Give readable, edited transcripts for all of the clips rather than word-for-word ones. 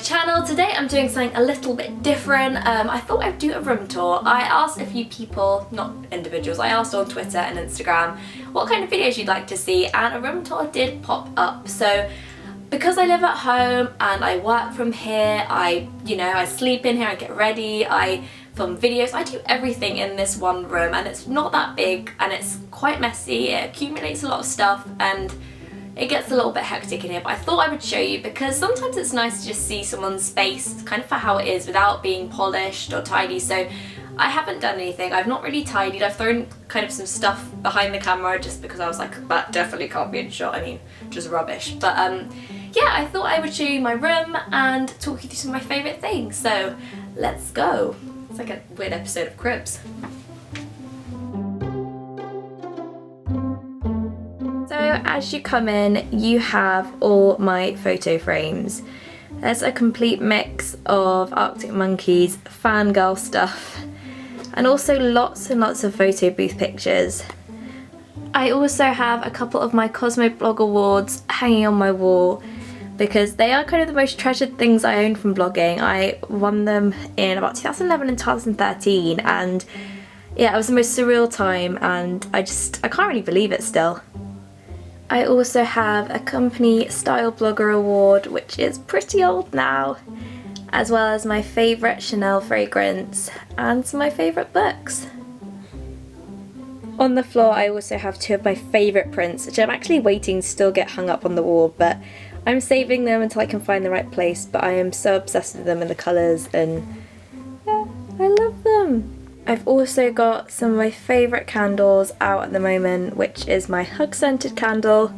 channel. Today I'm doing something a little bit different. I thought I'd do a room tour. I asked a few people, not individuals, I asked on Twitter and Instagram what kind of videos you'd like to see, and a room tour did pop up. So because I live at home and I work from here, I sleep in here, I get ready, I film videos, I do everything in this one room, and it's not that big and it's quite messy, it accumulates a lot of stuff and it gets a little bit hectic in here, but I thought I would show you because sometimes it's nice to just see someone's space kind of for how it is without being polished or tidy. So I haven't done anything, I've not really tidied, I've thrown kind of some stuff behind the camera just because I was like, that definitely can't be in shot, I mean, just rubbish. But yeah, I thought I would show you my room and talk you through some of my favourite things, so let's go. It's like a weird episode of Cribs. So as you come in, you have all my photo frames. There's a complete mix of Arctic Monkeys fangirl stuff and also lots and lots of photo booth pictures. I also have a couple of my Cosmo Blog Awards hanging on my wall because they are kind of the most treasured things I own from blogging. I won them in about 2011 and 2013, and yeah, it was the most surreal time, and I can't really believe it still. I also have a Company Style Blogger Award, which is pretty old now, as well as my favourite Chanel fragrance and some of my favourite books. On the floor I also have two of my favourite prints, which I'm actually waiting to still get hung up on the wall, but I'm saving them until I can find the right place, but I am so obsessed with them and the colours, and yeah, I love them. I've also got some of my favourite candles out at the moment, which is my Hug Scented candle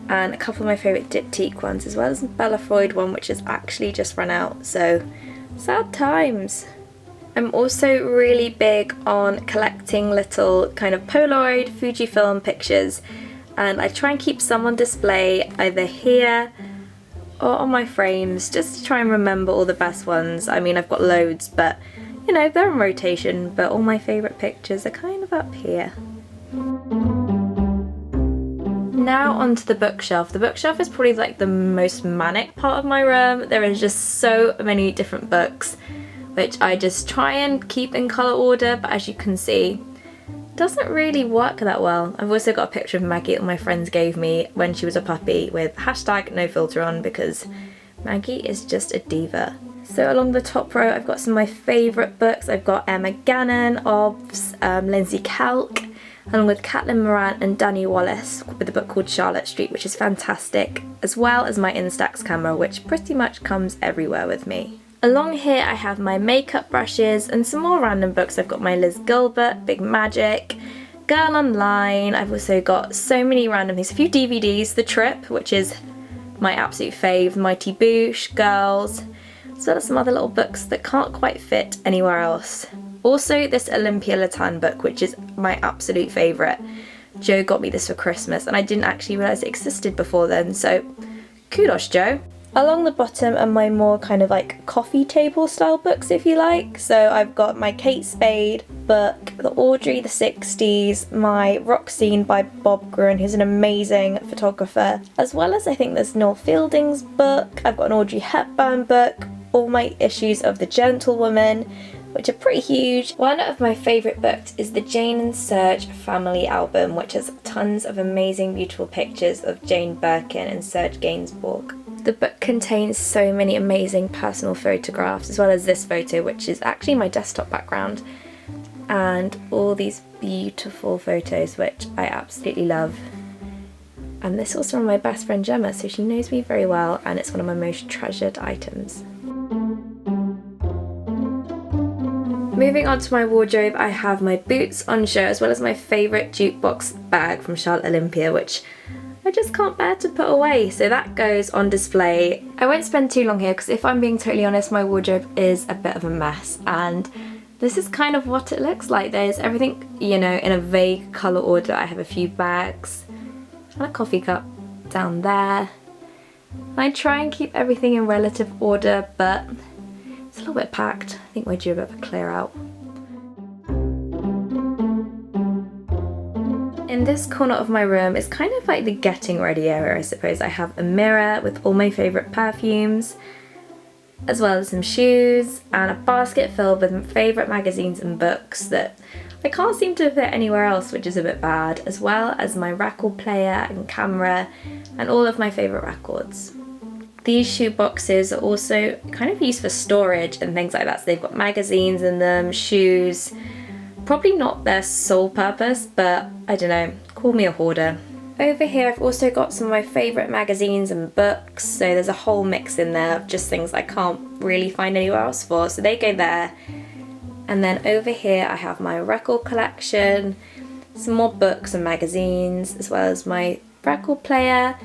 and a couple of my favourite diptyque ones, as well as a Bella Freud one which has actually just run out, so sad times. I'm also really big on collecting little kind of Polaroid Fujifilm pictures, and I try and keep some on display either here or on my frames just to try and remember all the best ones. I mean, I've got loads, but you know, they're in rotation, but all my favourite pictures are kind of up here. Now onto the bookshelf. The bookshelf is probably like the most manic part of my room. There is just so many different books, which I just try and keep in colour order, but as you can see, doesn't really work that well. I've also got a picture of Maggie that my friends gave me when she was a puppy with #NoFilter on because Maggie is just a diva. So along the top row I've got some of my favourite books. I've got Emma Gannon, Obbs, Lindsay Kelk, along with Caitlin Moran and Danny Wallace with a book called Charlotte Street, which is fantastic, as well as my Instax camera, which pretty much comes everywhere with me. Along here I have my makeup brushes and some more random books. I've got my Liz Gilbert, Big Magic, Girl Online. I've also got so many random things. A few DVDs, The Trip, which is my absolute fave, Mighty Boosh, Girls, as well as some other little books that can't quite fit anywhere else. Also this Olympia Latan book, which is my absolute favourite. Joe got me this for Christmas and I didn't actually realise it existed before then, so kudos Joe. Along the bottom are my more kind of like coffee table style books, if you like. So I've got my Kate Spade book, the Audrey the 60s, my Rock Scene by Bob Gruen, who's an amazing photographer, as well as I think there's Noel Fielding's book. I've got an Audrey Hepburn book, all my issues of The Gentlewoman, which are pretty huge. One of my favourite books is the Jane and Serge family album, which has tons of amazing beautiful pictures of Jane Birkin and Serge Gainsbourg. The book contains so many amazing personal photographs, as well as this photo, which is actually my desktop background, and all these beautiful photos which I absolutely love. And this was from my best friend Gemma, so she knows me very well and it's one of my most treasured items. Moving on to my wardrobe, I have my boots on show, as well as my favourite jukebox bag from Charlotte Olympia, which I just can't bear to put away, so that goes on display. I won't spend too long here because if I'm being totally honest, my wardrobe is a bit of a mess, and this is kind of what it looks like. There's everything, you know, in a vague colour order. I have a few bags and a coffee cup down there. I try and keep everything in relative order, but it's a little bit packed. I think we're due a bit of a clear out. In this corner of my room is kind of like the getting ready area, I suppose. I have a mirror with all my favourite perfumes, as well as some shoes and a basket filled with my favourite magazines and books that I can't seem to fit anywhere else, which is a bit bad, as well as my record player and camera and all of my favourite records. These shoe boxes are also kind of used for storage and things like that, so they've got magazines in them, shoes, probably not their sole purpose, but I don't know, call me a hoarder. Over here I've also got some of my favourite magazines and books, so there's a whole mix in there of just things I can't really find anywhere else for, so they go there. And then over here I have my record collection, some more books and magazines, as well as my record player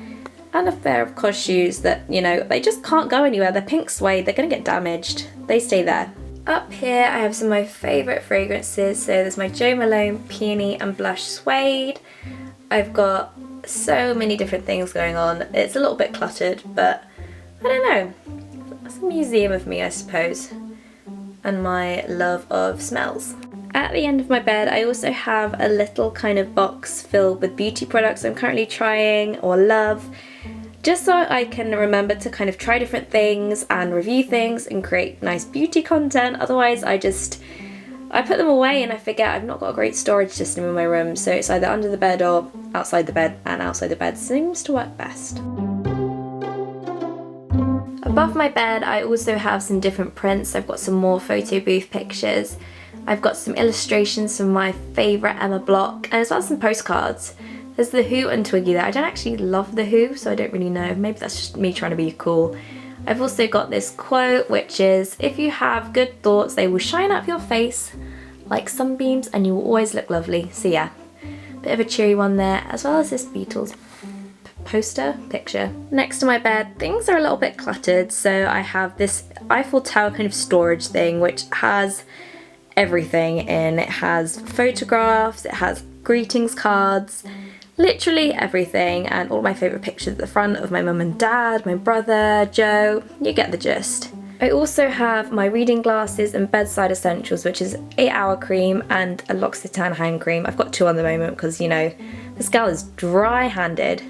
and a pair of COS shoes that, you know, they just can't go anywhere. They're pink suede, they're gonna get damaged. They stay there. Up here I have some of my favourite fragrances, so there's my Jo Malone Peony and Blush Suede. I've got so many different things going on. It's a little bit cluttered, but I don't know. It's a museum of me, I suppose, and my love of smells. At the end of my bed I also have a little kind of box filled with beauty products I'm currently trying or love, just so I can remember to kind of try different things and review things and create nice beauty content. Otherwise I put them away and I forget. I've not got a great storage system in my room, so it's either under the bed or outside the bed, and outside the bed seems to work best. Above my bed I also have some different prints. I've got some more photo booth pictures. I've got some illustrations from my favourite Emma Block, and as well as some postcards. There's the Who and Twiggy there. I don't actually love the Who, so I don't really know. Maybe that's just me trying to be cool. I've also got this quote, which is, if you have good thoughts, they will shine up your face like sunbeams and you will always look lovely. So yeah, bit of a cheery one there, as well as this Beatles poster picture. Next to my bed, things are a little bit cluttered, so I have this Eiffel Tower kind of storage thing, which has everything in. It has photographs, it has greetings cards, literally everything, and all my favourite pictures at the front of my mum and dad, my brother, Joe, you get the gist. I also have my reading glasses and Bedside essentials, which is 8-hour cream and a L'Occitane hand cream. I've got 2 on the moment because, you know, this gal is dry-handed.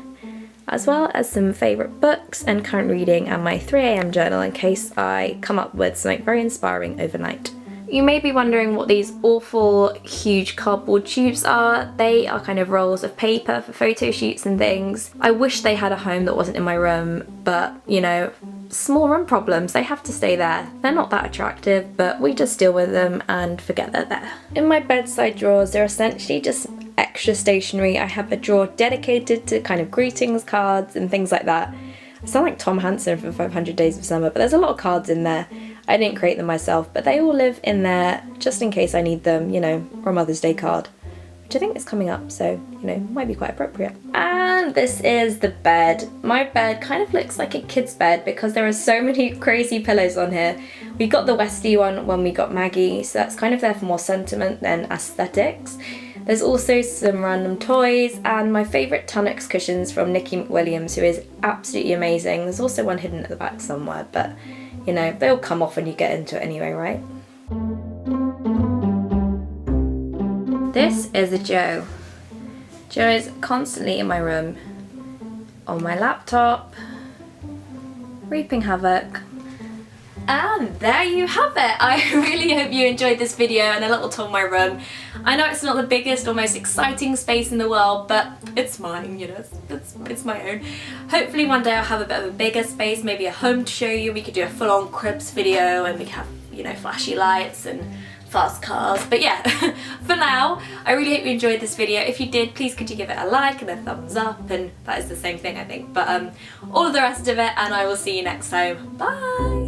As well as some favourite books and current reading and my 3 AM journal in case I come up with something very inspiring overnight. You may be wondering what these awful huge cardboard tubes are. They are kind of rolls of paper for photo shoots and things. I wish they had a home that wasn't in my room, but you know, small room problems, they have to stay there. They're not that attractive, but we just deal with them and forget they're there. In my bedside drawers, they're essentially just extra stationery. I have a drawer dedicated to kind of greetings cards and things like that. I sound like Tom Hansen from 500 Days of Summer, but there's a lot of cards in there. I didn't create them myself, but they all live in there just in case I need them, you know, or a Mother's Day card, which I think is coming up, so, you know, might be quite appropriate. And this is the bed. My bed kind of looks like a kid's bed because there are so many crazy pillows on here. We got the Westie one when we got Maggie, so that's kind of there for more sentiment than aesthetics. There's also some random toys and my favourite Tunnocks cushions from Nikki McWilliams, who is absolutely amazing. There's also one hidden at the back somewhere, but you know, they'll come off when you get into it anyway, right? This is a Joe. Joe is constantly in my room, on my laptop, reaping havoc. And there you have it. I really hope you enjoyed this video and a little tour of my room. I know it's not the biggest or most exciting space in the world, but it's mine, you know, it's my own. Hopefully one day I'll have a bit of a bigger space, maybe a home to show you. We could do a full-on cribs video and we could have, you know, flashy lights and fast cars. But yeah, for now, I really hope you enjoyed this video. If you did, please could you give it a like and a thumbs up, and that is the same thing I think. But all of the rest of it, and I will see you next time. Bye!